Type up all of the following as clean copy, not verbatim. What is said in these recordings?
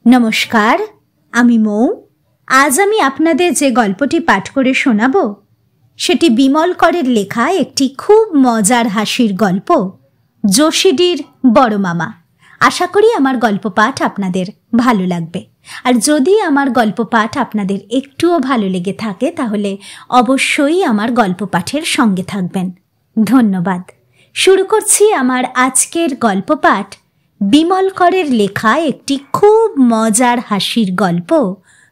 নমস্কার, আমি মৌ। আজ আমি আপনাদের যে গল্পটি পাঠ করে শোনাব সেটি বিমল করের লেখা একটি খুব মজার হাসির গল্প, যোশীডির বড় মামা। আশা করি আমার গল্প পাঠ আপনাদের ভালো লাগবে। আর যদি আমার গল্প পাঠ আপনাদের একটুও ভালো লেগে থাকে তাহলে অবশ্যই আমার গল্প পাঠের সঙ্গে থাকবেন। ধন্যবাদ। শুরু করছি আমার আজকের গল্প পাঠ, বিমল করের লেখা একটি খুব মজার হাসির গল্প,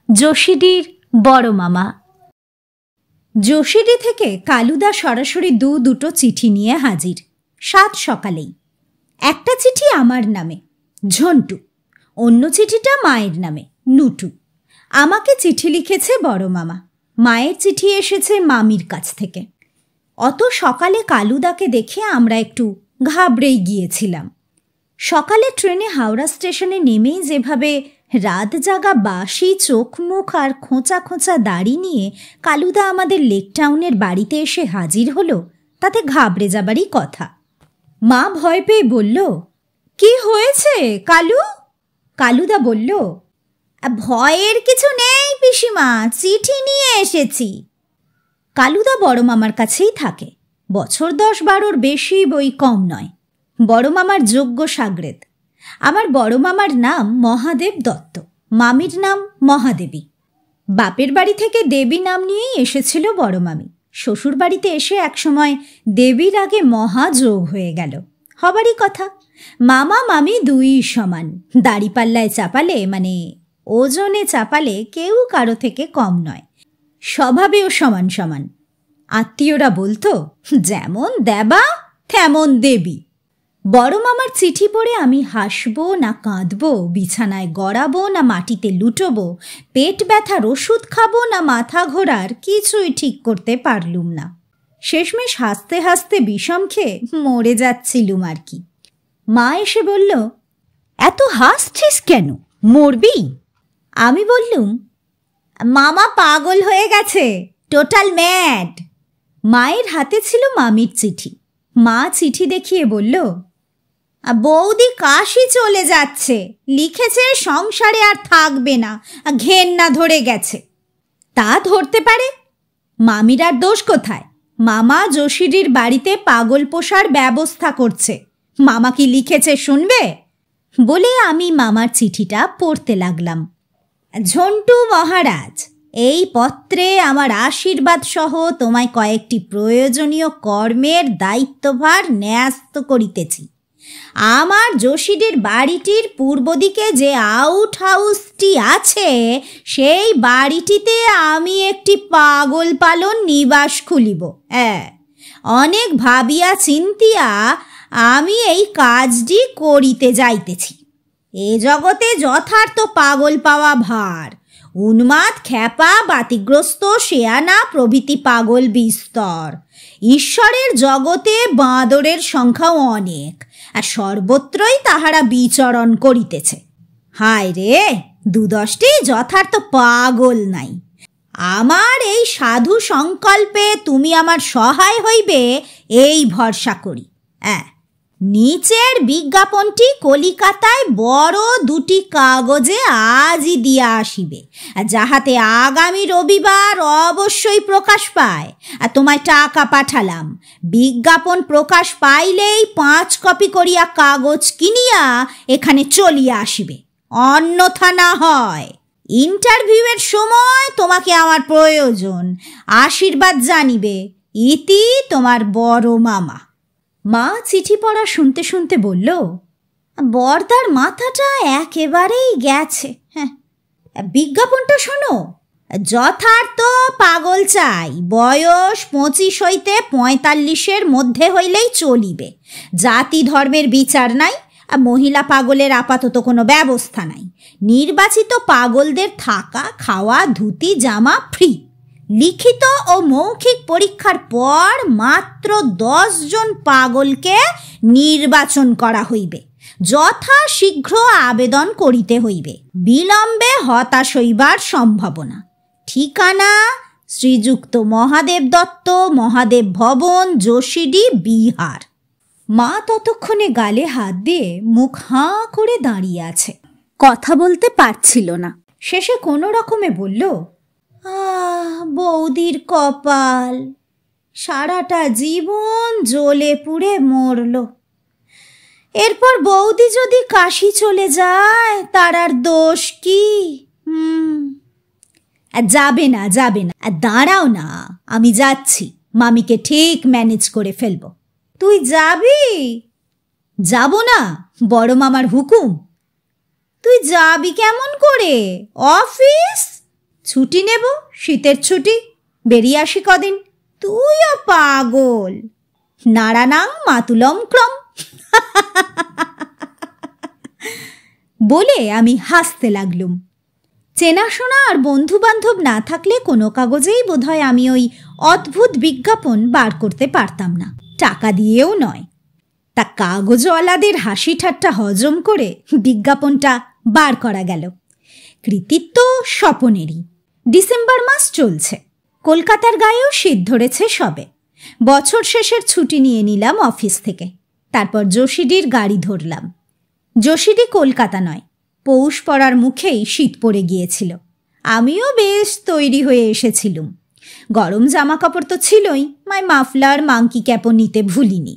যোশীডির বড় মামা। যোশীডি থেকে কালুদা সরাসরি দুটো চিঠি নিয়ে হাজির, সাত সকালেই। একটা চিঠি আমার নামে, ঝন্টু। অন্য চিঠিটা মায়ের নামে, নুটু। আমাকে চিঠি লিখেছে বড় মামা, মায়ের চিঠি এসেছে মামির কাছ থেকে। অত সকালে কালুদাকে দেখে আমরা একটু ঘাবড়েই গিয়েছিলাম। সকালে ট্রেনে হাওড়া স্টেশনে নেমেই যেভাবে রাত জাগা বাসি চোখ মুখ আর খোঁচা খোঁচা দাড়ি নিয়ে কালুদা আমাদের লেক টাউনের বাড়িতে এসে হাজির হলো, তাতে ঘাবড়ে যাবারই কথা। মা ভয় পেয়ে বলল, কি হয়েছে কালু? কালুদা বলল, ভয়ের কিছু নেই পিসিমা, চিঠি নিয়ে এসেছি। কালুদা বড় মামার কাছেই থাকে, বছর 10-12 বেশি বই কম নয়। বড় মামার যোগ্য সাগরেদ। আমার বড় মামার নাম মহাদেব দত্ত, মামির নাম মহাদেবী। বাপের বাড়ি থেকে দেবী নাম নিয়েই এসেছিল বড় মামি। শ্বশুর বাড়িতে এসে একসময় দেবীর আগে মহা যোগ হয়ে গেল, হবারই কথা। মামা মামি দুই সমান, দাড়িপাল্লায় চাপালে মানে ওজনে চাপালে কেউ কারো থেকে কম নয়, স্বভাবেও সমান সমান। আত্মীয়রা বলতো, যেমন দেবা তেমন দেবী। বড় মামার চিঠি পড়ে আমি হাসবো না কাঁদবো, বিছানায় গড়াবো না মাটিতে লুটোবো, পেট ব্যথার ওষুধ খাবো না মাথা ঘোরার, কিছুই ঠিক করতে পারলুম না। শেষমেশ হাসতে হাসতে বিষম খেয়ে মরে যাচ্ছিলুম আর কি। মা এসে বলল, এত হাসছিস কেন, মরবি? আমি বললুম, মামা পাগল হয়ে গেছে, টোটাল ম্যাড। মায়ের হাতে ছিল মামির চিঠি। মা চিঠি দেখিয়ে বলল, বৌদি কাশি চলে যাচ্ছে, লিখেছে সংসারে আর থাকবে না, ঘেন্না ধরে গেছে। তা ধরতে পারে, মামির আর দোষ কোথায়? মামা যোশীডির বাড়িতে পাগল পোষার ব্যবস্থা করছে, মামা কি লিখেছে শুনবে? বলে আমি মামার চিঠিটা পড়তে লাগলাম। ঝন্টু মহারাজ, এই পত্রে আমার আশীর্বাদ সহ তোমায় কয়েকটি প্রয়োজনীয় কর্মের দায়িত্বভার ন্যস্ত করিতেছি। আমার যোশীডির বাড়িটির পূর্ব দিকে যে আউট হাউসটি আছে, সেই বাড়িটিতে আমি একটি পাগল পালন নিবাস খুলিব। অনেক ভাবিয়া চিন্তিয়া আমি এই কাজটি করিতে যাইতেছি। এ জগতে যথার্থ পাগল পাওয়া ভার, উন্মাদ, খ্যাপা, বাতিগ্রস্ত, শেয়ানা প্রভৃতি পাগল বিস্তর। ঈশ্বরের জগতে বাঁদরের সংখ্যাও অনেক, আর সর্বত্রই তাহারা বিচরণ করিতেছে। হায় রে, 2-10টি যথার্থ পাগল নাই। আমার এই সাধু সংকল্পে তুমি আমার সহায় হইবে এই ভরসা করি। নিচের বিজ্ঞাপনটি কলিকাতায় বড় 2টি কাগজে আজই দিয়া আসিবে, যাহাতে আগামী রবিবার অবশ্যই প্রকাশ পায়। আর তোমায় টাকা পাঠালাম, বিজ্ঞাপন প্রকাশ পাইলেই 5 কপি করিয়া কাগজ কিনিয়া এখানে চলিয়া আসিবে, অন্যথা না হয়। ইন্টারভিউয়ের সময় তোমাকে আমার প্রয়োজন, আশীর্বাদ জানিবে। ইতি তোমার বড় মামা। মা চিঠি পড়া শুনতে শুনতে বলল, বর্দার মাথাটা একেবারেই গেছে। বিজ্ঞাপনটা শোনো, যথার্থ পাগল চাই, বয়স 25 হইতে 45-এর মধ্যে হইলেই চলিবে। জাতি ধর্মের বিচার নাই, মহিলা পাগলের আপাতত কোনো ব্যবস্থা নাই। নির্বাচিত পাগলদের থাকা, খাওয়া, ধুতি, জামা ফ্রি। লিখিত ও মৌখিক পরীক্ষার পর মাত্র 10 জন পাগলকে নির্বাচন করা হইবে। যথা শীঘ্র আবেদন করিতে হইবে, বিলম্বে হতাশ হইবার সম্ভাবনা। ঠিকানা শ্রীযুক্ত মহাদেব দত্ত, মহাদেব ভবন, যোশীডি, বিহার। মা ততক্ষণে গালে হাত দিয়ে মুখ হাঁ করে দাঁড়িয়ে আছে। কথা বলতে পারছিল না। শেষে কোনো রকমে বলল, বৌদির কপাল, সারাটা জীবন জ্বলে পুড়ে মরল। এরপর বৌদি যদি কাশি চলে যায় তার আর দোষ কি? যাবে না, যাবে না, দাঁড়াও না, আমি যাচ্ছি, মামিকে ঠিক ম্যানেজ করে ফেলবো। তুই যাবি? যাব না, বড় মামার হুকুম। তুই যাবি কেমন করে? অফিস ছুটি নেব, শীতের ছুটি, বেরিয়ে আসি কদিন। তুইও পাগল, নারানাং মাতুলম ক্রম। বলে আমি হাসতে লাগলুম। চেনাশোনা আর বন্ধু বান্ধব না থাকলে কোনো কাগজেই বোধহয় আমি ওই অদ্ভুত বিজ্ঞাপন বার করতে পারতাম না, টাকা দিয়েও নয়। তা কাগজওয়ালাদের হাসি ঠাট্টা হজম করে বিজ্ঞাপনটা বার করা গেল। কৃতিত্ব স্বপনেরই। ডিসেম্বর মাস চলছে, কলকাতার গায়েও শীত ধরেছে সবে। বছর শেষের ছুটি নিয়ে নিলাম অফিস থেকে। তারপর যোশীডির গাড়ি ধরলাম। যোশীডি কলকাতা নয়, পৌষ পড়ার মুখেই শীত পড়ে গিয়েছিল। আমিও বেশ তৈরি হয়ে এসেছিলুম। গরম জামা কাপড় তো ছিলই, মাফলার মাংকি ক্যাপও নিতে ভুলিনি।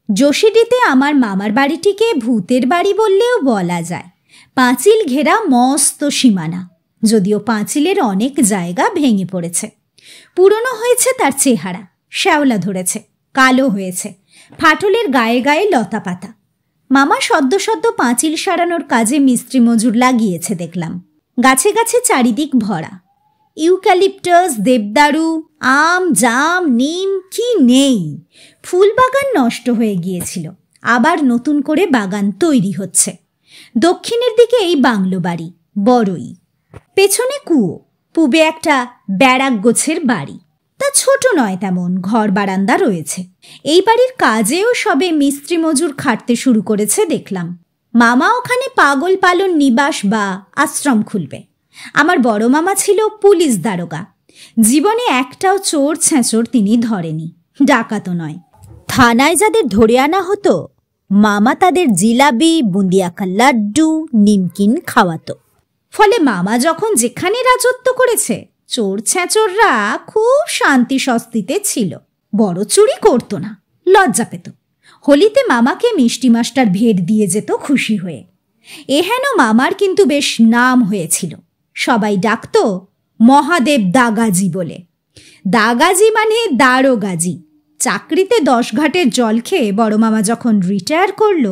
যোশীডিতে আমার মামার বাড়িটিকে ভূতের বাড়ি বললেও বলা যায়। পাঁচিল ঘেরা মস্ত সীমানা, যদিও পাঁচিলের অনেক জায়গা ভেঙে পড়েছে। পুরনো হয়েছে তার চেহারা, শ্যাওলা ধরেছে, কালো হয়েছে, ফাটলের গায়ে গায়ে লতা পাতা। মামা সদ্য সদ্য পাঁচিল সারানোর কাজে মিস্ত্রি মজুর লাগিয়েছে দেখলাম। গাছে গাছে চারিদিক ভরা, ইউক্যালিপটাস, দেবদারু, আম, জাম, নিম, কি নেই। ফুল বাগান নষ্ট হয়ে গিয়েছিল, আবার নতুন করে বাগান তৈরি হচ্ছে। দক্ষিণের দিকে এই বাংলো বাড়ি, বড়ই। পেছনে কুয়ো, পূবে একটা ব্যারাক গোছের বাড়ি। তা ছোট নয় তেমন, ঘর বারান্দা রয়েছে। এই বাড়ির কাজেও সবে মিস্ত্রি মজুর খাটতে শুরু করেছে দেখলাম। মামা ওখানে পাগল পালন নিবাস বা আশ্রম খুলবে। আমার বড় মামা ছিল পুলিশ দারোগা। জীবনে একটাও চোর ছেঁচোর তিনি ধরেনি, ডাকাতও নয়। থানায় যাদের ধরে আনা হতো, মামা তাদের জিলাপি, বুন্দিয়াকা লাড্ডু, নিমকিন খাওয়াতো। ফলে মামা যখন যেখানে রাজত্ব করেছে, চোর ছেঁচোররা খুব শান্তি স্বস্তিতে ছিল। বড় চুরি করতো না, লজ্জা পেত। হোলিতে মামাকে মিষ্টি মাস্টার ভেট দিয়ে যেত খুশি হয়ে। এহেন মামার কিন্তু বেশ নাম হয়েছিল। সবাই ডাকত মহাদেব দাগাজি বলে। দাগাজি মানে দারোগাজি। চাকরিতে 10 ঘাটের জল খেয়ে বড় মামা যখন রিটায়ার করল,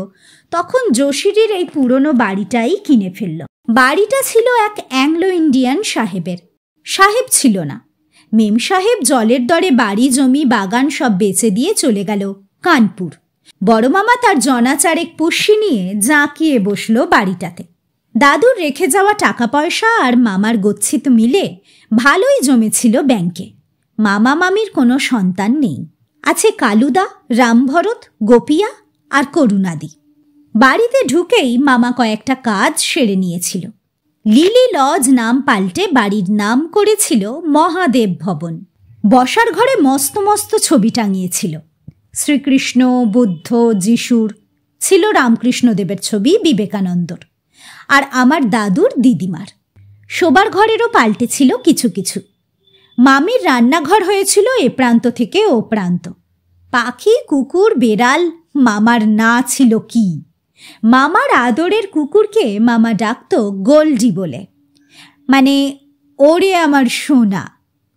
তখন যোশীডির এই পুরনো বাড়িটাই কিনে ফেলল। বাড়িটা ছিল এক অ্যাংলো ইন্ডিয়ান সাহেবের। সাহেব ছিল না, মেম সাহেব জলের দরে বাড়ি, জমি, বাগান সব বেচে দিয়ে চলে গেল কানপুর। বড় মামা তার জনাচারেক পুষ্যি নিয়ে জাঁকিয়ে বসল বাড়িটাতে। দাদুর রেখে যাওয়া টাকা পয়সা আর মামার গচ্ছিত মিলে ভালোই জমেছিল ব্যাংকে। মামা মামির কোনো সন্তান নেই, আছে কালুদা, রামভরত, গোপিয়া আর করুণাদি। বাড়িতে ঢুকেই মামা কয়েকটা কাজ সেরে নিয়েছিল। লিলি লজ নাম পাল্টে বাড়ির নাম করেছিল মহাদেব ভবন। বসার ঘরে মস্ত মস্ত ছবি টাঙিয়েছিল। শ্রীকৃষ্ণ, বুদ্ধ, যিশুর, ছিল রামকৃষ্ণদেবের ছবি, বিবেকানন্দর, আর আমার দাদুর, দিদিমার। শোবার ঘরেরও পাল্টেছিল কিছু কিছু। মামির রান্নাঘর হয়েছিল এ প্রান্ত থেকে ও প্রান্ত। পাখি, কুকুর, বেড়াল মামার না ছিল কি। মামার আদরের কুকুরকে মামা ডাকত গোল্ডি বলে, মানে ওরে আমার সোনা।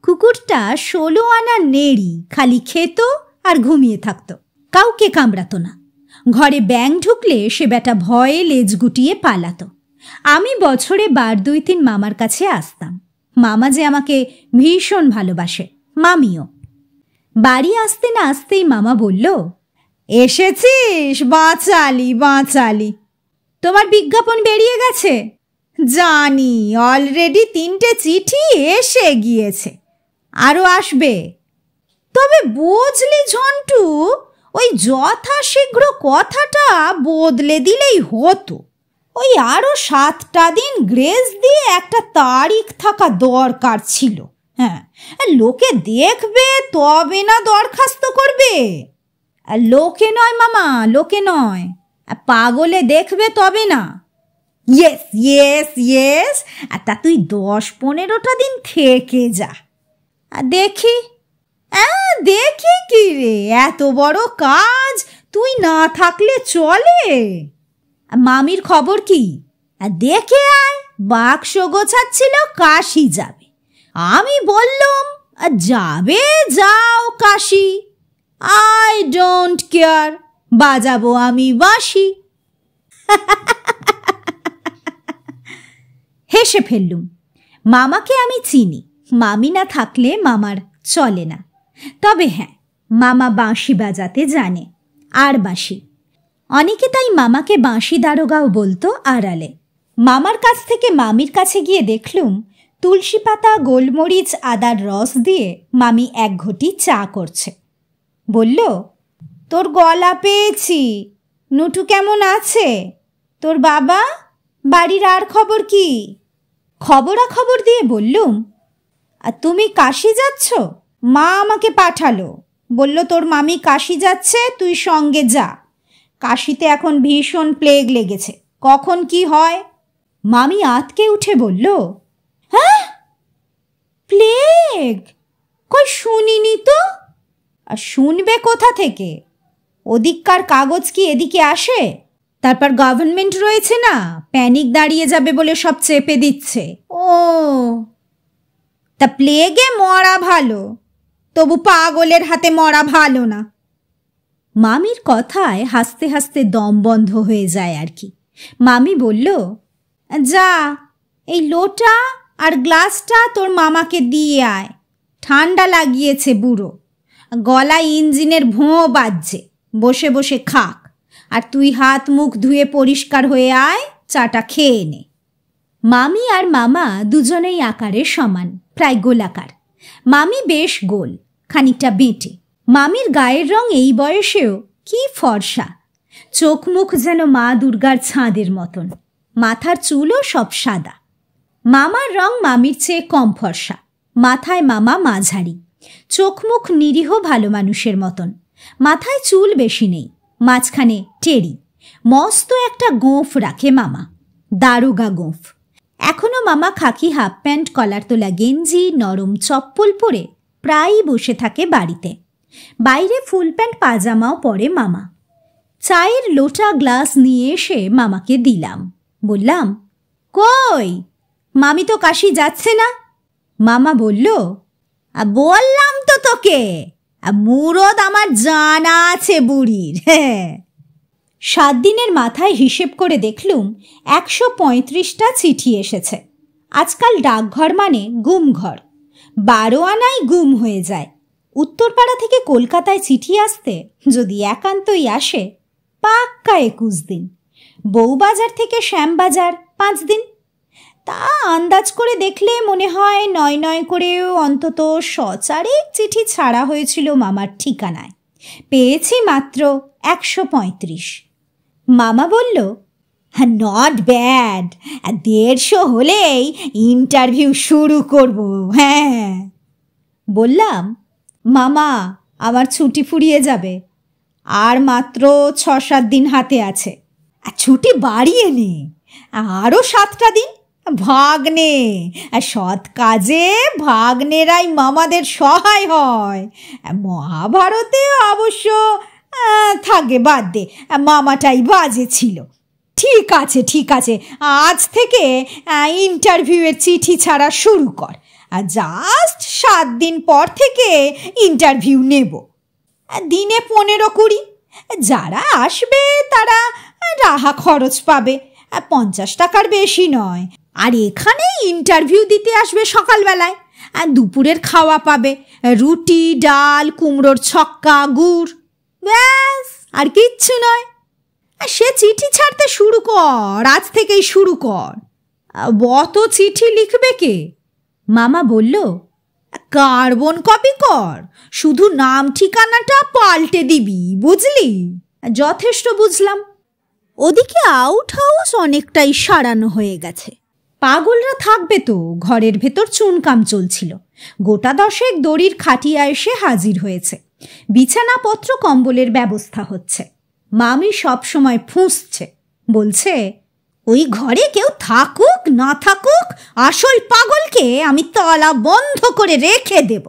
কুকুরটা 16 আনা নেড়ি, খালি খেত আর ঘুমিয়ে থাকত, কাউকে কামড়াতো না। ঘরে ব্যাঙ ঢুকলে সে বেটা ভয়ে লেজ গুটিয়ে পালাতো। আমি বছরে 2-3 মামার কাছে আসতাম। মামা যে আমাকে ভীষণ ভালোবাসে, মামিও। বাড়ি আসতে না আসতেই মামা বলল, এসেছিস বাঁচালি বাঁচালি, তোমার বিজ্ঞাপন বেরিয়ে গেছে। জানি, অলরেডি 3টে চিঠি এসে গিয়েছে, আরও আসবে। তবে বুঝলি ঝন্টু, ওই যথাশীঘ্র কথাটা বদলে দিলেই হতো। ওই আরও 7টা দিন গ্রেস দিয়ে একটা তারিখ থাকা দরকার ছিল। হ্যাঁ, লোকে দেখবে তবে না দরখাস্ত করবে। লোকে নয় মামা, লোকে নয়, পাগলে দেখবে তবে না। ইয়েস ইয়েস ইয়েস, তা তুই 10-15টা দিন থেকে যা। দেখি দেখি কি রে, এত বড় কাজ তুই না থাকলে চলে? মামির খবর কি? দেখে আয়, বাক্স গোছাচ্ছিল কাশি যাবে। আমি বললাম যাবে যাও কাশি, আই ডোন্ট কেয়ার, বাজাবো আমি বাঁশি। হেসে ফেললুম। মামাকে আমি চিনি, মামি না থাকলে মামার চলে না। তবে হ্যাঁ, মামা বাঁশি বাজাতে জানে, আর বাঁশি। অনেকে তাই মামাকে বাঁশি দারোগাও বলতো আড়ালে। মামার কাছ থেকে মামির কাছে গিয়ে দেখলুম তুলসী পাতা, গোলমরিচ, আদার রস দিয়ে মামি 1 ঘটি চা করছে। বলল, তোর গলা পেয়েছি, নুটু কেমন আছে? তোর বাবা, বাড়ির আর খবর কি? খবরাখবর দিয়ে বললুম, তুমি কাশি যাচ্ছ? মা আমাকে পাঠালো, বলল তোর মামি কাশি যাচ্ছে, তুই সঙ্গে যা। কাশিতে এখন ভীষণ প্লেগ লেগেছে, কখন কি হয়। মামি আঁতকে উঠে বলল, হ্যাঁ, প্লেগ? কই শুনিনি তো। আর শুনবে কোথা থেকে? ওদিককার কাগজ কি এদিকে আসে? তারপর গভর্নমেন্ট রয়েছে না, প্যানিক দাঁড়িয়ে যাবে বলে সব চেপে দিচ্ছে। ও, তা প্লেগে মরা ভালো, তবু পাগলের হাতে মরা ভালো না। মামির কথায় হাসতে হাসতে দম বন্ধ হয়ে যায় আর কি। মামি বলল, যা, এই লোটা আর গ্লাসটা তোর মামাকে দিয়ে আয়, ঠান্ডা লাগিয়েছে বুড়ো, গলায় ইঞ্জিনের ভোঁ বাজছে, বসে বসে খাক। আর তুই হাত মুখ ধুয়ে পরিষ্কার হয়ে আয়, চাটা খেয়ে নে। মামি আর মামা দুজনেই আকারে সমান, প্রায় গোলাকার। মামি বেশ গোল, খানিকটা বেঁটে। মামির গায়ের রং এই বয়সেও কি ফর্সা, চোখ মুখ যেন মা দুর্গার ছাঁদের মতন, মাথার চুলও সব সাদা। মামার রং মামির চেয়ে কম ফর্সা, মাথায় মামা মাঝারি, চোখ মুখ নিরীহ ভালো মানুষের মতন। মাথায় চুল বেশি নেই, মাঝখানে টেরি, মস্ত একটা গোঁফ রাখে মামা, দারোগা গোঁফ। এখনো মামা খাকি হাফ প্যান্ট, কলার তোলা গেঞ্জি, নরম চপ্পল পরে প্রায়ই বসে থাকে বাড়িতে। বাইরে ফুল প্যান্ট পাজামাও পরে মামা। চায়ের লোটা গ্লাস নিয়ে এসে মামাকে দিলাম। বললাম, কই, মামি তো কাশি যাচ্ছে না? মামা বলল, বললাম তো তোকে, মুরদ আমার জানা আছে বুড়ির। 7 দিনের মাথায় হিসেব করে দেখলুম 135টা চিঠি এসেছে। আজকাল ডাকঘর মানে গুমঘর, 12 আনাই গুম হয়ে যায়। উত্তরপাড়া থেকে কলকাতায় চিঠি আসতে যদি একান্তই আসে, পাক্কা 21 দিন। বউবাজার থেকে শ্যামবাজার 5 দিন। তা আন্দাজ করে দেখলে মনে হয় 9 করেও অন্তত 100 চিঠি ছাড়া হয়েছিল মামার ঠিকানায়। পেয়েছি মাত্র 135। মামা বলল, নট ব্যাড, 150 হলেই ইন্টারভিউ শুরু করব। হ্যাঁ। বললাম, মামা, আমার ছুটি ফুরিয়ে যাবে, আর মাত্র 6-7 দিন হাতে আছে। ছুটি বাড়িয়ে নে, আরও 7টা দিন। ভাগ্নে, সৎ কাজে ভাগ্নেরাই মামাদের সহায় হয়। মহাভারতে অবশ্য থাকে, বাদ দে, মামাটাই বাজে ছিল। ঠিক আছে ঠিক আছে, আজ থেকে ইন্টারভিউয়ের চিঠি ছাড়া শুরু কর। জাস্ট 7 দিন পর থেকে ইন্টারভিউ নেব। দিনে 15-20। যারা আসবে তারা রাহা খরচ পাবে, 50 টাকার বেশি নয়। আর এখানে ইন্টারভিউ দিতে আসবে সকালবেলায়, দুপুরের খাওয়া পাবে, রুটি, ডাল, কুমড়োর ছক্কা, গুড়, ব্যাস, আর কিচ্ছু নয়। সে চিঠি ছাড়তে শুরু কর, আজ থেকেই শুরু কর। অত চিঠি লিখবে কে? মামা বলল, কার্বন কপি কর, শুধু নাম ঠিকানাটা পাল্টে দিবি, বুঝলি? যথেষ্ট বুঝলাম। ওদিকে আউট হাউস অনেকটাই সারানো হয়ে গেছে। পাগলরা থাকবে তো, ঘরের ভেতর চুনকাম চলছিল। গোটা 10 দড়ির খাটিয়া এসে হাজির হয়েছে। বিছানাপত্র কম্বলের ব্যবস্থা হচ্ছে। মামি সব সময় ফুঁসছে, বলছে, ওই ঘরে কেউ থাকুক না থাকুক, আসল পাগলকে আমি তালা বন্ধ করে রেখে দেব।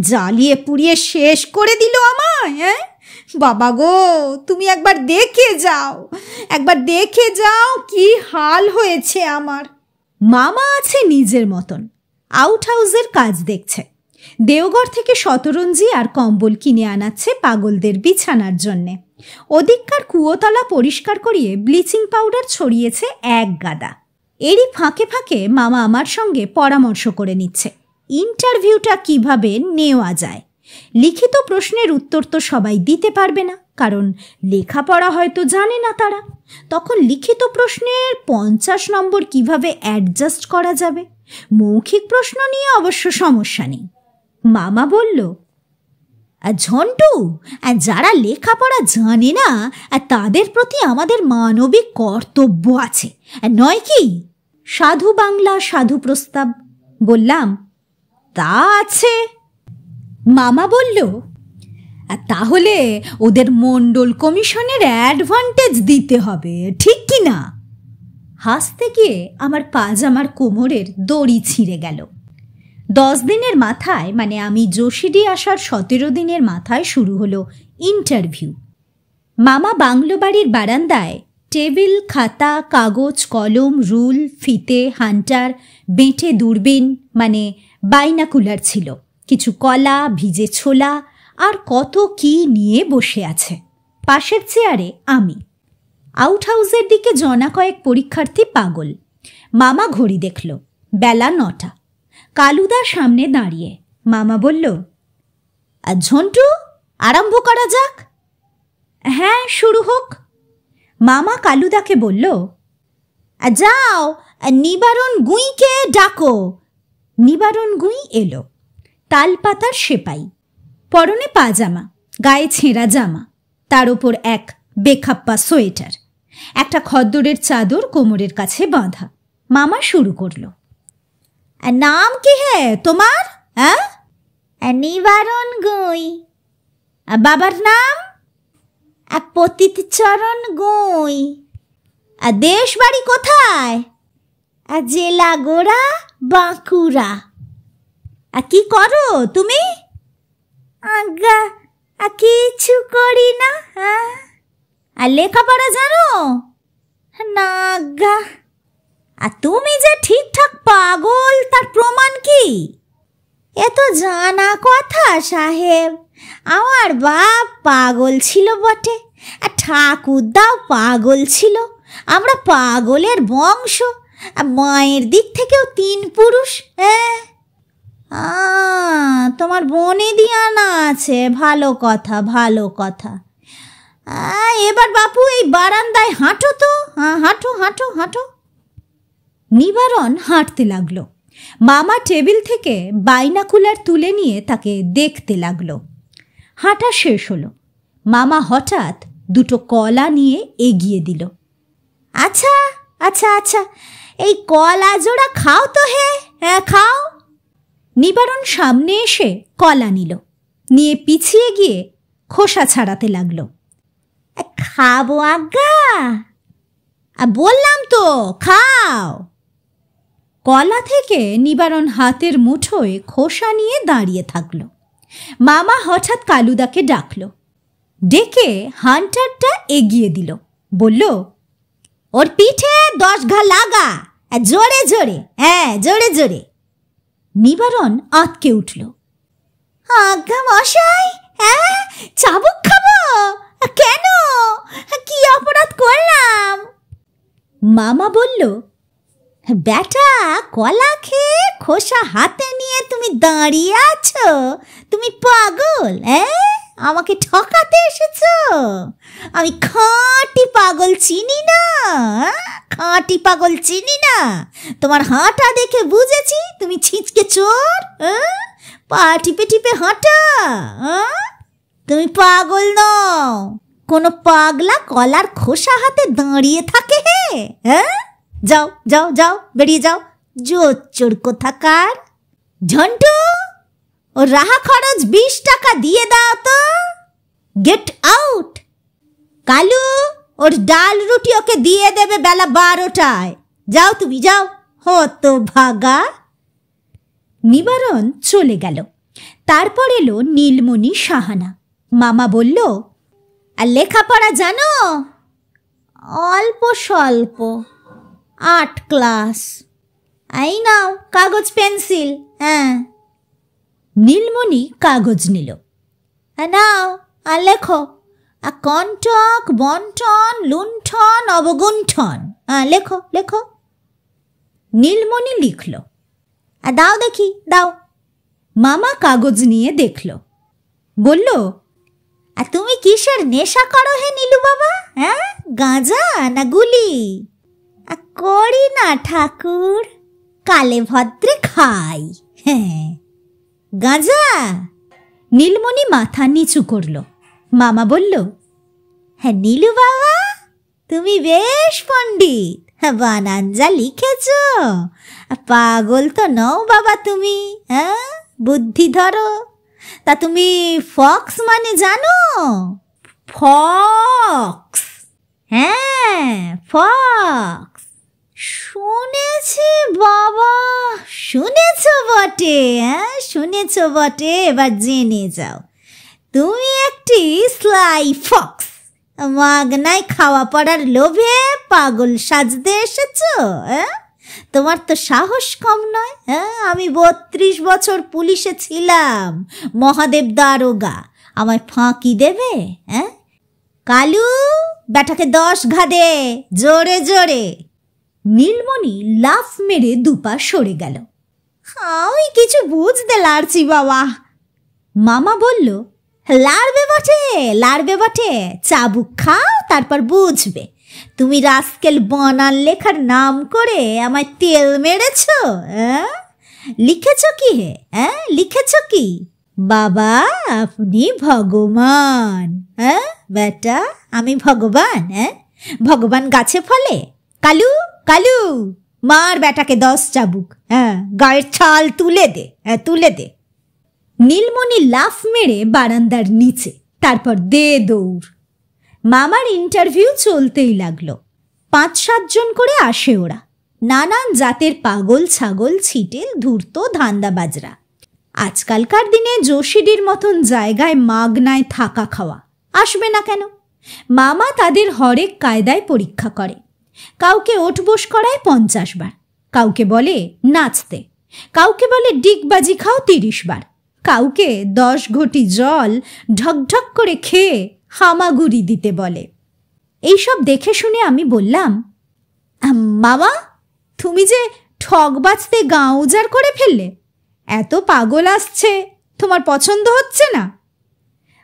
জ্বালিয়ে পুড়িয়ে শেষ করে দিল আমায়। হ্যাঁ বাবা গো, তুমি একবার দেখে যাও, একবার দেখে যাও কি হাল হয়েছে আমার। মামা আছে নিজের মতন, আউট হাউসের কাজ দেখছে। দেওঘর থেকে শতরঞ্জি আর কম্বল কিনে আনাচ্ছে পাগলদের বিছানার জন্যে। ওদিককার কুয়োতলা পরিষ্কার করিয়ে ব্লিচিং পাউডার ছড়িয়েছে এক গাদা। এরই ফাঁকে ফাঁকে মামা আমার সঙ্গে পরামর্শ করে নিচ্ছে ইন্টারভিউটা কিভাবে নেওয়া যায়। লিখিত প্রশ্নের উত্তর তো সবাই দিতে পারবে না, কারণ লেখাপড়া হয়তো জানে না তারা। তখন লিখিত প্রশ্নের 50 নম্বর কিভাবে অ্যাডজাস্ট করা যাবে? মৌখিক প্রশ্ন নিয়ে অবশ্য সমস্যা নেই। মামা বলল, ঝন্টু, যারা লেখাপড়া জানে না তাদের প্রতি আমাদের মানবিক কর্তব্য আছে, নয় কি? সাধু বাংলা সাধু প্রস্তাব। বললাম, তা আছে। মামা বলল, তাহলে ওদের মণ্ডল কমিশনের অ্যাডভান্টেজ দিতে হবে, ঠিক কি না? হাসতে গিয়ে আমার পাজামার কোমরের দড়ি ছিঁড়ে গেল। 10 দিনের মাথায়, মানে আমি যোশীডি আসার 17 দিনের মাথায় শুরু হলো ইন্টারভিউ। মামা বাংলো বাড়ির বারান্দায় টেবিল, খাতা, কাগজ, কলম, রুল, ফিতে, হান্টার, বেঁটে দূরবীন মানে বাইনাকুলার ছিল, কিছু কলা, ভিজে ছোলা আর কত কি নিয়ে বসে আছে। পাশের চেয়ারে আমি। আউট হাউসের দিকে জনা কয়েক পরীক্ষার্থী পাগল। মামা ঘড়ি দেখল, বেলা 9টা। কালুদা সামনে দাঁড়িয়ে। মামা বলল, ঝন্টু, আরম্ভ করা যাক। হ্যাঁ, শুরু হোক। মামা কালুদাকে বলল, যাও নিবারণ গুঁইকে ডাকো। নিবারণ গুঁই এলো। তালপাতার সেপাই, পরনে পাজামা, গায়ে ছেঁড়া জামা, তার ওপর এক বেখাপ্পা সোয়েটার, একটা খদ্দরের চাদর কোমরের কাছে বাঁধা। মামা শুরু করল, নাম কি হে তোমার? হ্যাঁ, নিবারণ গুঁই। বাবার নাম? পতিতচরণ গুঁই। দেশ বাড়ি কোথায়? জেলা গোড়া, বাঁকুড়া। কি করো তুমি? আজ্ঞা কিছু করি না। আর লেখাপড়া জানো? না আজ্ঞা। আর তুমি যে ঠিকঠাক পাগল তার প্রমাণ কি? এ তো জানা কথা সাহেব, আমার বাপ পাগল ছিল বটে, আর ঠাকুরদাও পাগল ছিল। আমরা পাগলের বংশ, মায়ের দিক থেকেও 3 পুরুষ। তোমার বনে দিয়ানা আছে, ভালো কথা, ভালো কথা। এবার বাপু এই বারান্দায় হাঁটো তো, হাঁটো হাঁটো হাঁটো। নিবারণ হাঁটতে লাগলো। মামা টেবিল থেকে বাইনাকুলার তুলে নিয়ে তাকে দেখতে লাগলো। হাঁটা শেষ হলো। মামা হঠাৎ 2টো কলা নিয়ে এগিয়ে দিল। আচ্ছা আচ্ছা আচ্ছা, এই কলা জোড়া খাও তো হে। হ্যাঁ খাও। নিবারণ সামনে এসে কলা নিল, নিয়ে পিছিয়ে গিয়ে খোসা ছাড়াতে লাগলো। খাবো আজ্ঞা? বললাম তো খাও। কলা থেকে নিবারণ হাতের মুঠোয় খোসা নিয়ে দাঁড়িয়ে থাকলো। মামা হঠাৎ কালুদাকে ডাকল। ডেকে হান্টারটা এগিয়ে দিল। বলল, ওর পিঠে 10 ঘা লাগা, জোরে জোরে। হ্যাঁ, জোরে জোরে। নিবারণ আঁতকে উঠল। আজ্ঞা মশাই, চাবুক খাবো? কেন? কি অপরাধ করলাম? মামা বলল, বেটা, কলা খেয়ে খোসা হাতে নিয়ে তুমি দাঁড়িয়ে আছো? তুমি পাগল? আমাকে ঠকাতে এসেছো? আমি খাঁটি পাগল চিনি না, খাঁটি পাগল চিনি না। তোমার হাঁটা দেখে বুঝেছি তুমি ছিঁচকে চোর। পা টিপে টিপে হাঁটা। তুমি পাগল নও। কোনো পাগলা কলার খোসা হাতে দাঁড়িয়ে থাকে হে? যাও যাও যাও, বেরিয়ে যাও, জোচ্চোর কোথাকার। ঝন্টু, ও রাহা খরচ 20 টাকা দিয়ে দাও তো। Get out. কালু, ওর ডাল রুটি ওকে দিয়ে দেবে বেলা 12টায়। যাও তুমি, যাও। হতো ভাগা। নিবারণ চলে গেল। তারপর এলো নীলমণি সাহানা। মামা বলল, আর লেখাপড়া জানো? অল্প স্বল্প, 8 ক্লাস। এই নাও কাগজ পেন্সিল। হ্যাঁ। নীলমণি কাগজ নিল। নাও আর লেখো, কণ্ঠক বন্ঠন লুণ্ঠন অবগুণ্ঠন। লেখো লেখো। নীলমণি লিখল। দাও দেখি, দাও। মামা কাগজ নিয়ে দেখল, বলল, তুমি কিসের নেশা করো হে নীলু বাবা? হ্যাঁ, গাঁজা না গুলি? করি না ঠাকুর, কালে ভদ্রে খাই। হ্যাঁ। গাঁজা? নীলমণি মাথা নিচু করল। মামা বলল, হ্যাঁ নীলু বাবা, তুমি বেশ পণ্ডিত, বানান যা লিখেছ। পাগল তো নও বাবা তুমি। হ্যাঁ, বুদ্ধি ধরো। তা তুমি ফক্স মানে জানো? ফক্স? হ্যাঁ, ফক্স। শুনেছি বাবা। শুনেছ বটে? হ্যাঁ, শুনেছ বটে। এবার জেনে যাও, তুমি একটি স্লাই ফক্স। মাগনায় খাওয়া পড়ার লোভে পাগল সাজতে এসেছ। তোমার তো সাহস কম নয়। আমি 32 বছর পুলিশে ছিলাম, মহাদেব দারোগা। আমায় ফাঁকি দেবে? কালু, ব্যাটাকে 10 ঘা দে, জোরে জোরে। নীলমণি লাফ মেরে দুপা সরে গেল। আমি কিছু বুঝতে লাড়ছি বাবা। মামা বলল, লাড়বে বটে, লাড়বে বটে। চাবুক খাও, তারপর বুঝবে। তুমি রাস্কেল বানান লেখার নাম করে আমায় তেল মেরেছ। লিখেছ কি হে? লিখেছ কি? বাবা আপনি ভগবান। বেটা, আমি ভগবান? ভগবান গাছে ফলে? কালু, কালু, মার বেটাকে 10 চাবুক। গায়ের ছাল তুলে দে, তুলে দে। নীলমণি লাফ মেরে বারান্দার নিচে, তারপর দে দৌড়। মামার ইন্টারভিউ চলতেই লাগলো। 5-7 জন করে আসে ওরা। নানান জাতের পাগল ছাগল, ছিটেল, ধূর্ত, ধান্দাবাজরা। আজকালকার দিনে যোশীডির মতন জায়গায় মাগনায় থাকা খাওয়া আসবে না কেন? মামা তাদের হরেক কায়দায় পরীক্ষা করে। কাউকে ওঠবোস করায় 50 বার, কাউকে বলে নাচতে, কাউকে বলে ডিগবাজি খাও 30 বার, কাউকে 10 ঘটি জল ঢকঢক করে খেয়ে হামাগুড়ি দিতে বলে। এইসব দেখে শুনে আমি বললাম, মামা তুমি যে ঠকবাজতে গাঁ উজাড় করে ফেললে, এত পাগল আসছে, তোমার পছন্দ হচ্ছে না?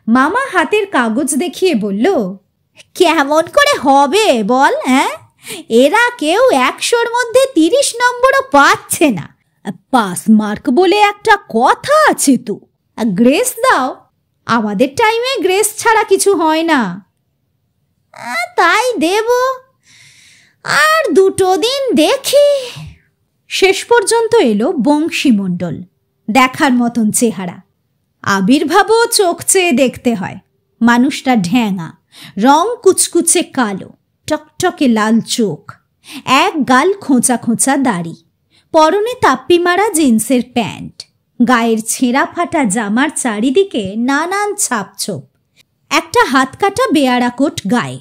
মামা হাতের কাগজ দেখিয়ে বলল, কেমন করে হবে বল? এরা কেউ 100-র মধ্যে 30 নম্বরও পাচ্ছে না। পাস মার্ক বলে একটা কথা আছে তো। গ্রেস দাও। আমাদের টাইমে গ্রেস ছাড়া কিছু হয় না। তাই দেব, আর 2 দিন দেখি। শেষ পর্যন্ত এলো বংশীমণ্ডল। দেখার মতন চেহারা। আবির্ভাবও চোখ চেয়ে দেখতে হয়। মানুষটা ঢ্যাঙা, রং কুচকুচে কালো, টকটকে লাল চোখ, এক গাল খোঁচা খোঁচা দাড়ি, পরনে তাপ্পি মারা জিন্সের প্যান্ট, গায়ের ছেঁড়া ফাটা জামার চারিদিকে নানান ছাপছোপ, একটা হাত কাটা বেয়ারা কোট গায়ে,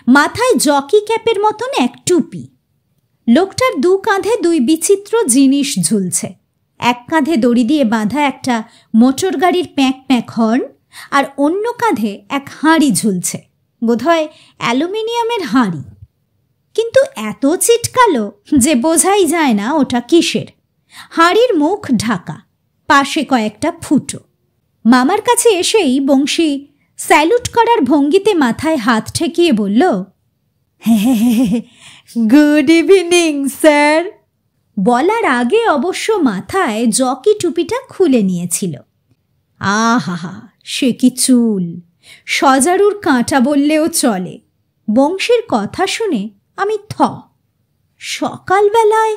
মাথায় জকি ক্যাপের মতন এক টুপি। লোকটার 2 কাঁধে 2 বিচিত্র জিনিস ঝুলছে। এক কাঁধে দড়ি দিয়ে বাঁধা একটা মোটর গাড়ির প্যাঁক প্যাঁক হর্ন, আর অন্য কাঁধে এক হাঁড়ি ঝুলছে, বোধহয় অ্যালুমিনিয়ামের হাঁড়ি। কিন্তু এত চিটকালো যে বোঝাই যায় না ওটা কিসের। হাঁড়ির মুখ ঢাকা, পাশে কয়েকটা ফুটো। মামার কাছে এসেই বংশী স্যালুট করার ভঙ্গিতে মাথায় হাত ঠেকিয়ে বলল, গুড ইভিনিং স্যার। বলার আগে অবশ্য মাথায় জকি টুপিটা খুলে নিয়েছিল। আহা, সে কি চুল! সজারুর কাঁটা বললেও চলে। বংশীর কথা শুনে আমি সকালবেলায়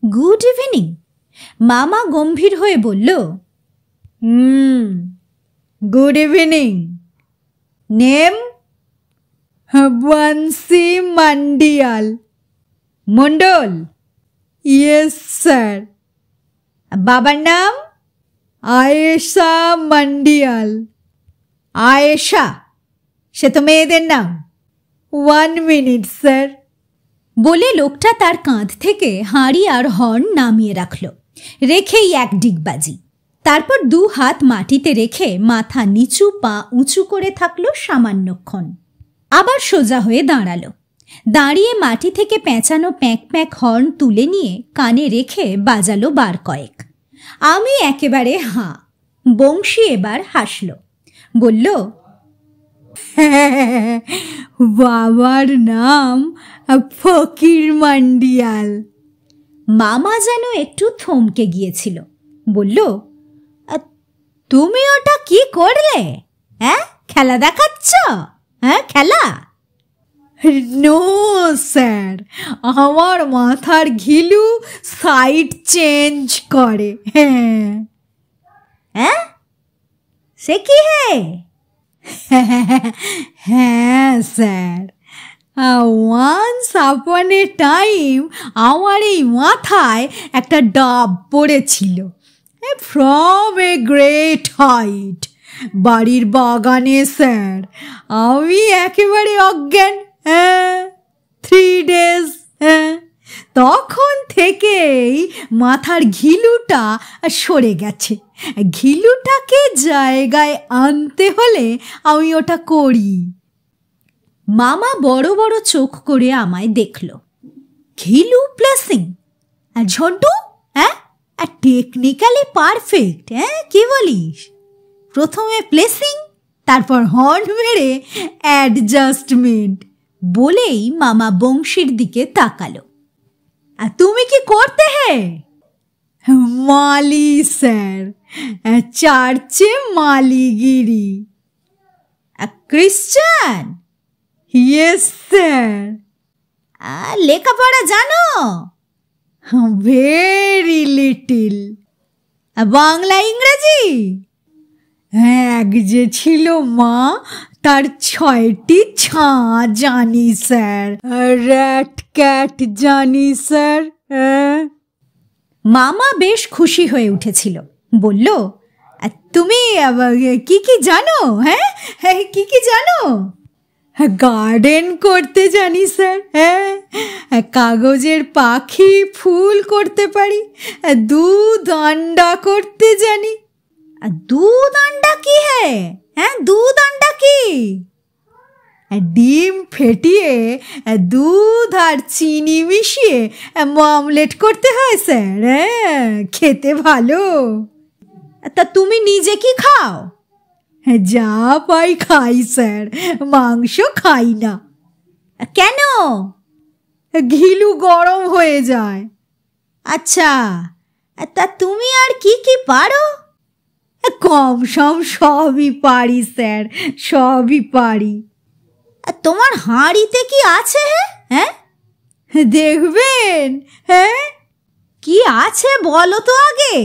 গুড ইভিনিং? মামা গম্ভীর হয়ে বলল, good evening. Name? Bangshi Mandial. Mondal? Yes sir. বাবার নাম? আয়েশা মান্ডিয়াল। আয়েশা? সে তো মেয়েদের নাম। 1 মিনিট স্যার। বলে লোকটা তার কাঁধ থেকে হাঁড়ি আর হর্ন নামিয়ে রাখল, রেখেই এক ডিগবাজি। তারপর 2 হাত মাটিতে রেখে মাথা নিচু, পা উঁচু করে থাকলো সামান্যক্ষণ। আবার সোজা হয়ে দাঁড়ালো। দাঁড়িয়ে মাটি থেকে পেঁচানো প্যাঁক প্যাঁক হর্ন তুলে নিয়ে কানে রেখে বাজালো বার কয়েক। আমি একেবারে হাঁ। বংশী এবার হাসল, বলল, বাবার নাম ফকির মান্ডিয়াল। মামা যেন একটু থমকে গিয়েছিল, বলল, তুমি ওটা কি করলে? হ্যাঁ, খেলা দেখাচ্ছ? হ্যাঁ, খেলা? নো স্যার, আমার মাথার ঘিলু সাইড চেঞ্জ করে। হ্যাঁ, সে কি? হ্যাঁ স্যার, ওয়ান্স আপন এ টাইম আমার এই মাথায় একটা ডাব পড়েছিল ফ্রম এ গ্রেট হাইট, বাড়ির বাগানে স্যার। আমি একেবারে অজ্ঞান। 3 days। তখন থেকেই মাথার ঘিলুটা সরে গেছে। ঘিলুটাকে জায়গায় আনতে হলে আমি ওটা করি। মামা বড় বড় চোখ করে আমায় দেখল। ঘিলু প্লেসিং? ঝন্টু, হ্যাঁ, টেকনিক্যালি পারফেক্ট। হ্যাঁ, কি বলিস? প্রথমে প্লেসিং, তারপর হর্ন মেরে অ্যাডজাস্টমেন্ট। বলেই মামা বংশীর দিকে তাকালো। আর তুমি কি করতে? মালি স্যার, চার্চে মালিগিরি। ক্রিশ্চান? Yes sir. লেখাপড়া জানো? Very little. বাংলা ইংরেজি? এক যে ছিল মা, তার 6টি ছা জানি স্যার। র্যাট ক্যাট জানি স্যার। মামা বেশ খুশি হয়ে উঠেছিল, বলল, তুমি কি কি জানো? হ্যাঁ, কি কি জানো? গার্ডেন করতে জানি স্যার। কাগজের পাখি ফুল করতে পারি। 2 আন্ডা করতে জানি। 2 আন্ডা কি? হ্যাঁ, 2 আন্ডা কি? ডিম ফেটিয়ে দুধ আর চিনি মিশিয়ে অমলেট করতে হয় স্যার। খেতে ভালো। তা তুমি নিজে কি খাও? যা পাই খাই স্যার, মাংস খাই না। কেন? ঘিলু গরম হয়ে যায়। আচ্ছা, তা তুমি আর কি কি পারো? কম সম সবই পারি স্যার, সবই পারি। তোমার হাঁড়িতে কি আছে? হ্যাঁ, দেখবেন। হ্যাঁ, কি আছে বলো তো আগে।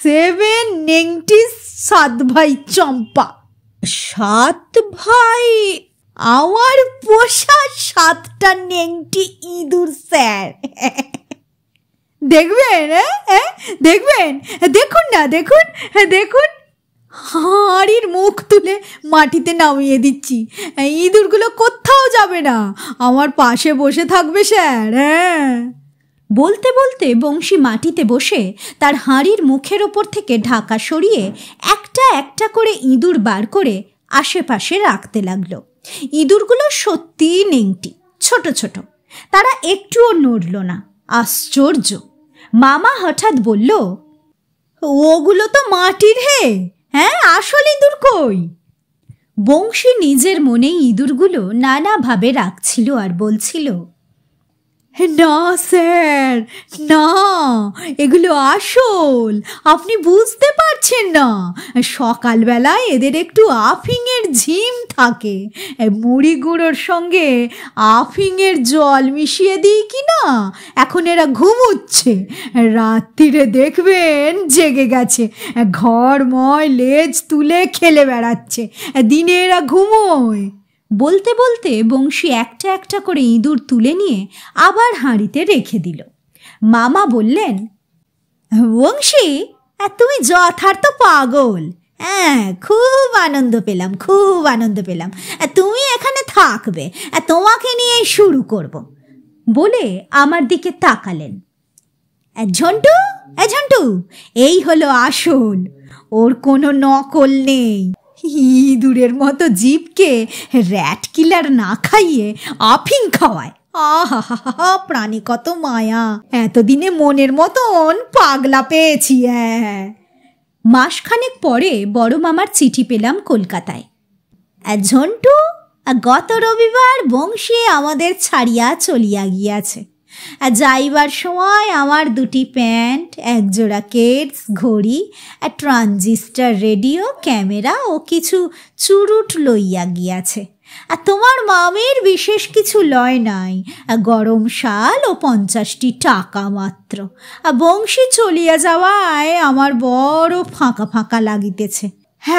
7 নেংটি 7 ভাই চম্পা। 7 ভাই? আমার পোষা 7টা নেংটি ইঁদুর স্যার। দেখবেন? দেখবেন? দেখুন না, দেখুন, দেখুন। হাঁড়ির মুখ তুলে মাটিতে নামিয়ে দিচ্ছি। ইঁদুরগুলো কোথাও যাবে না, আমার পাশে বসে থাকবে স্যার। বলতে বলতে বংশী মাটিতে বসে তার হাঁড়ির মুখের ওপর থেকে ঢাকা সরিয়ে একটা একটা করে ইঁদুর বার করে আশেপাশে রাখতে লাগলো। ইঁদুরগুলো সত্যিই নেংটি, ছোট ছোট। তারা একটুও নড়ল না। আশ্চর্য! মামা হঠাৎ বলল, ওগুলো তো মাটির। হ্যাঁ, আসল ইঁদুর কই? বংশী নিজের মনেই ইঁদুরগুলো নানাভাবে রাখছিল আর বলছিল, না স্যার, না, এগুলো আসল। আপনি বুঝতে পারছেন না। সকালবেলায় এদের একটু আফিংয়ের ঝিম থাকে। মুড়ি গুঁড়োর সঙ্গে আফিংয়ের জল মিশিয়ে দিই কি না, এখন এরা ঘুমুচ্ছে। রাত্রিরে দেখবেন জেগে গেছে, ঘরময় লেজ তুলে খেলে বেড়াচ্ছে। দিনে এরা ঘুমোয়। বলতে বলতে বংশী একটা একটা করে ইঁদুর তুলে নিয়ে আবার হাঁড়িতে রেখে দিল। মামা বললেন, বংশী, তুমি যথার্থ পাগল। হ্যাঁ, খুব আনন্দ পেলাম, খুব আনন্দ পেলাম। তুমি এখানে থাকবে, তোমাকে নিয়ে শুরু করব বলে আমার দিকে তাকালেন। ঝন্টু, ঝন্টু, এই হলো আসল, ওর কোনো নকল নেই। ইঁদুরের মতো জীবকে র্যাট কিলার না খাইয়ে আফিং খাওয়ায়। আহা, প্রাণী কত মায়া! এতদিনে মনের মতন পাগলা পেয়েছি। হ্যাঁ। মাসখানেক পরে বড় মামার চিঠি পেলাম কলকাতায়। ঝন্টু, গত রবিবার বংশী আমাদের ছাড়িয়া চলিয়া গিয়াছে। যাইবার সময় আমার 2টি প্যান্ট, 1 জোড়া কেটস, ঘড়ি, ট্রানজিস্টার রেডিও, ক্যামেরা ও কিছু চুরুট লইয়া গিয়াছে। তোমার মামির বিশেষ কিছু লয় নাই, গরম শাল ও 50টি টাকা মাত্র। বংশী চলিয়া যাওয়ায় আমার বড় ফাঁকা ফাঁকা লাগিতেছে।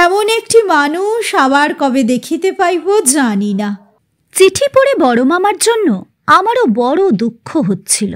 এমন একটি মানুষ আবার কবে দেখিতে পাইব জানি না। চিঠি পড়ে বড় মামার জন্য আমারও বড় দুঃখ হচ্ছিল।